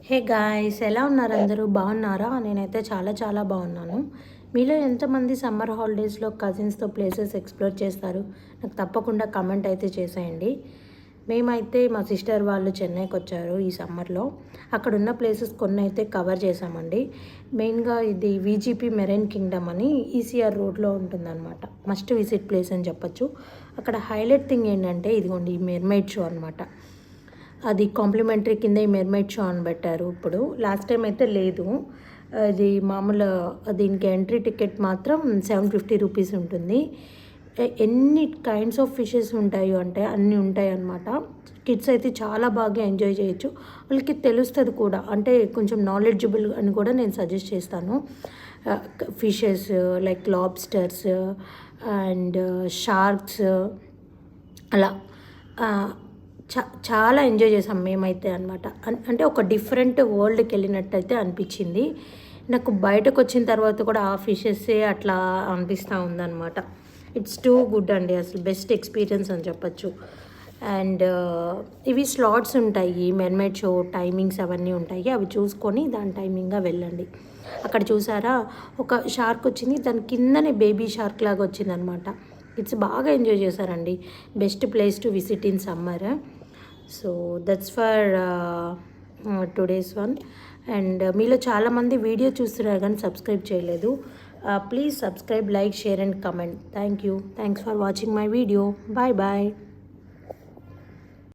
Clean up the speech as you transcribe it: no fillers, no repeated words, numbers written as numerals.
Hey guys, ఎలా ఉన్నారు? అందరూ బాగున్నారా? నేనైతే చాలా చాలా బాగున్నాను. మీలో ఎంతమంది సమ్మర్ హాలిడేస్లో కజిన్స్తో ప్లేసెస్ ఎక్స్ప్లోర్ చేస్తారు? నాకు తప్పకుండా కమెంట్ అయితే చేసేయండి. మేమైతే మా సిస్టర్ వాళ్ళు చెన్నైకి వచ్చారు ఈ సమ్మర్లో. అక్కడ ఉన్న ప్లేసెస్ కొన్ని అయితే కవర్ చేసామండి. మెయిన్గా ఇది వీజీపీ మెరైన్ కింగ్డమ్ అని ఈసీఆర్ రోడ్లో ఉంటుందన్నమాట. మస్ట్ విజిట్ ప్లేస్ అని చెప్పొచ్చు. అక్కడ హైలైట్ థింగ్ ఏంటంటే ఇదిగోండి, ఈ మెర్మైడ్ షో అనమాట. అది కాంప్లిమెంటరీ కింద ఈ మెర్మైడ్ షో అని పెట్టారు. ఇప్పుడు లాస్ట్ టైం అయితే లేదు. ఇది మామూలు దీనికి ఎంట్రీ టికెట్ మాత్రం 750 రూపీస్ ఉంటుంది. ఎన్ని కైండ్స్ ఆఫ్ ఫిషెస్ ఉంటాయి అంటే అన్నీ ఉంటాయి అన్నమాట. కిడ్స్ అయితే చాలా బాగా ఎంజాయ్ చేయొచ్చు. వాళ్ళకి తెలుస్తుంది కూడా, అంటే కొంచెం నాలెడ్జబుల్ అని కూడా నేను సజెస్ట్ చేస్తాను. Fishes like lobsters and sharks అలా చాలా ఎంజాయ్ చేసాం మేమైతే అనమాట. అంటే ఒక డిఫరెంట్ వరల్డ్కి వెళ్ళినట్టయితే అనిపించింది నాకు. బయటకు వచ్చిన తర్వాత కూడా ఆ ఫిషెస్సే అట్లా అనిపిస్తూ ఉందన్నమాట. ఇట్స్ టూ గుడ్ అండి, అసలు బెస్ట్ ఎక్స్పీరియన్స్ అని చెప్పచ్చు. అండ్ ఇవి స్లాట్స్ ఉంటాయి, మెర్మైడ్ షో టైమింగ్స్ అవన్నీ ఉంటాయి. అవి చూసుకొని దాని టైమింగ్గా వెళ్ళండి. అక్కడ చూసారా, ఒక షార్క్ వచ్చింది, దాని కిందనే బేబీ షార్క్ లాగా వచ్చిందనమాట. ఇట్స్ బాగా ఎంజాయ్ చేశారండి. Best place to visit in summer. So that's for today's one. And మీలో చాలామంది వీడియో చూస్తున్నారు కానీ సబ్స్క్రైబ్ చేయలేదు. Please subscribe, like, share and comment. Thanks for watching my video. Bye bye.